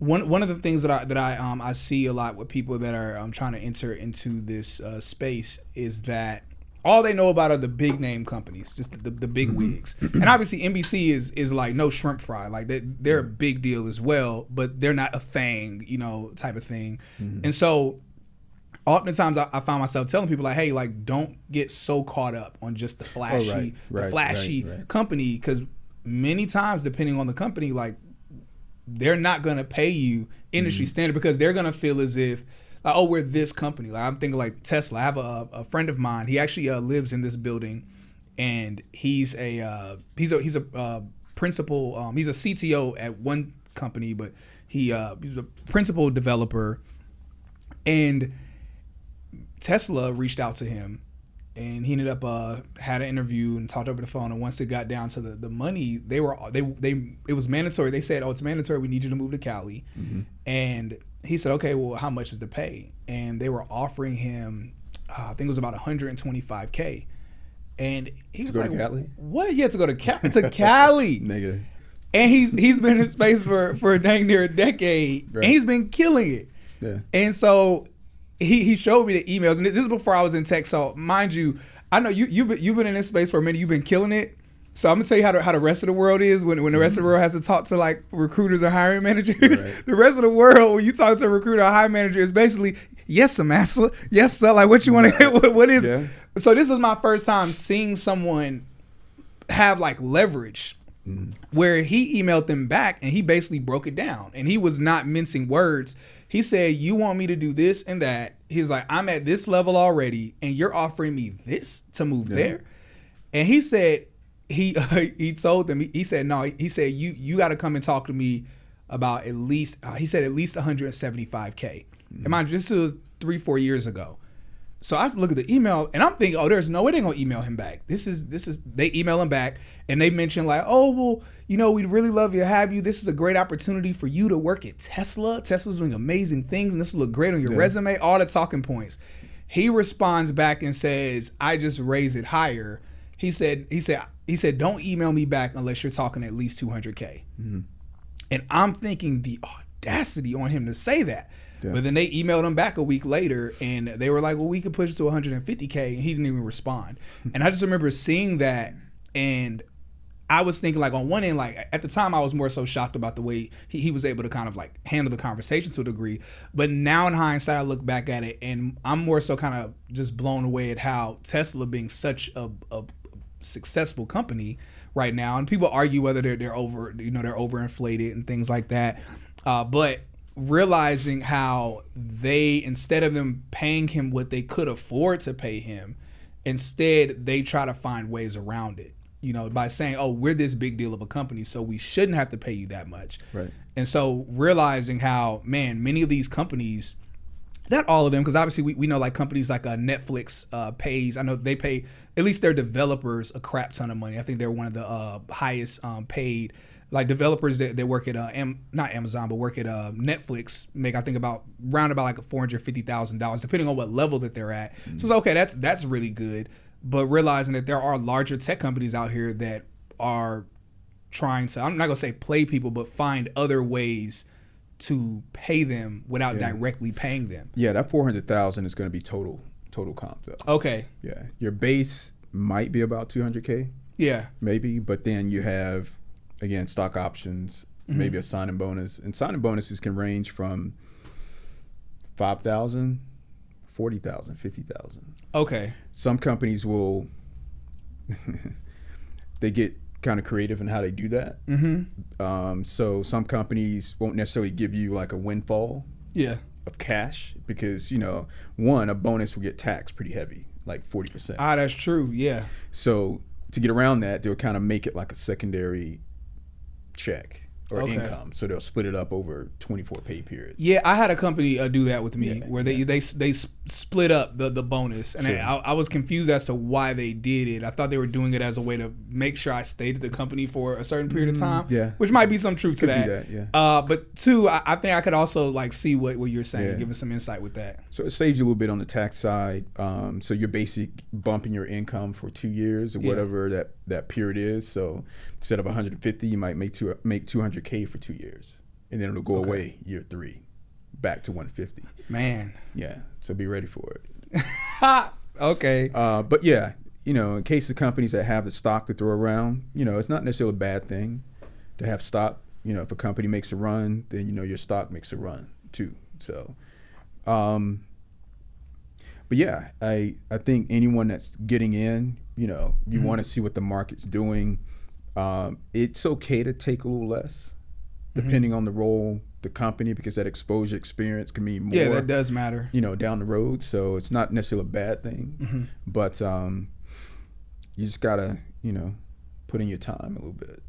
one of the things that I see a lot with people that are trying to enter into this space is that all they know about are the big name companies, just the big wigs. And obviously NBC is like no shrimp fry. Like they're a big deal as well, but they're not a FANG, type of thing. And so oftentimes I find myself telling people like, hey, like don't get so caught up on just the flashy, company, because many times, depending on the company, like they're not gonna pay you industry standard because they're gonna feel as if, like, oh, we're this company. Like I'm thinking like Tesla. I have a friend of mine. He actually lives in this building, and he's a principal. He's a CTO at one company, but he's a principal developer. And Tesla reached out to him, and he ended up had an interview and talked over the phone. And once it got down to the money, it was mandatory. They said, oh, it's mandatory. We need you to move to Cali, and he said, okay, well, how much is the pay? And they were offering him, I think it was about $125K. And he was like, what? You had to go to Cali. Negative. And he's been in space for dang near a decade, and he's been killing it. Yeah. And so he showed me the emails, and this is before I was in tech. So mind you, I know you've been in this space for a minute. You've been killing it. So I'm gonna tell you how the rest of the world is when the rest of the world has to talk to like recruiters or hiring managers. Right. The rest of the world, when you talk to a recruiter or hiring manager, is basically yes, sir, master, yes, sir. Like what you want to get? What is? Yeah. So this was my first time seeing someone have like leverage, where he emailed them back and he basically broke it down, and he was not mincing words. He said, "You want me to do this and that?" He's like, "I'm at this level already, and you're offering me this to move there." And he said. He told them, he said, no, he said, you got to come and talk to me about at least, he said at least 175K. And mind you, this was 3-4 years ago. So I look at the email and I'm thinking, oh, there's no way they're going to email him back. They email him back and they mention like, oh, well, we'd really love to have you. This is a great opportunity for you to work at Tesla. Tesla's doing amazing things and this will look great on your resume, all the talking points. He responds back and says, I just raise it higher. He said, don't email me back unless you're talking at least 200K. And I'm thinking the audacity on him to say that. Yeah. But then they emailed him back a week later and they were like, well, we could push it to 150K. And he didn't even respond. And I just remember seeing that. And I was thinking like on one end, like at the time I was more so shocked about the way he was able to kind of like handle the conversation to a degree. But now in hindsight, I look back at it and I'm more so kind of just blown away at how Tesla being such a successful company right now, and people argue whether they're overinflated and things like that, but realizing how they, instead of them paying him what they could afford to pay him, instead they try to find ways around it, by saying, oh, we're this big deal of a company, so we shouldn't have to pay you that much. Right. And so realizing how, man, many of these companies, not all of them, because obviously we know like companies like Netflix pays, I know they pay at least their developers a crap ton of money. I think they're one of the highest paid, like developers that work at not Amazon, but work at Netflix make, I think round about like $450,000, depending on what level that they're at. So it's okay, that's really good. But realizing that there are larger tech companies out here that are trying to, I'm not gonna say play people, but find other ways to pay them without directly paying them. Yeah, that 400,000 is going to be total comp though. Okay. Yeah, your base might be about 200K. Yeah, maybe, but then you have again stock options, maybe a signing bonus, and signing bonuses can range from 5,000, 40,000, 50,000. Okay. Some companies will they get kind of creative in how they do that. So some companies won't necessarily give you like a windfall of cash because, one, a bonus will get taxed pretty heavy, like 40%. That's true. Yeah. So to get around that, they'll kind of make it like a secondary check or income. So they'll split it up over 24 pay periods. Yeah, I had a company do that with me where they split up the bonus. And I was confused as to why they did it. I thought they were doing it as a way to make sure I stayed at the company for a certain period of time, which might be some truth to that. But two, I think I could also like see what you're saying, give us some insight with that. So it saves you a little bit on the tax side. So you're basically bumping your income for 2 years or whatever that period is. So instead of 150, you might make 200K for 2 years. and then it'll go away year 3, back to 150. Man. Yeah, so be ready for it. Okay. But yeah, you know, in case of companies that have the stock to throw around, you know, it's not necessarily a bad thing to have stock. You know, if a company makes a run, then, you know, your stock makes a run too. So, but yeah, I think anyone that's getting in, you know, you want to see what the market's doing. It's okay to take a little less, depending on the role, the company, because that exposure experience can mean more. Yeah, that does matter. You know, down the road. So it's not necessarily a bad thing, but you just gotta, you know, put in your time a little bit.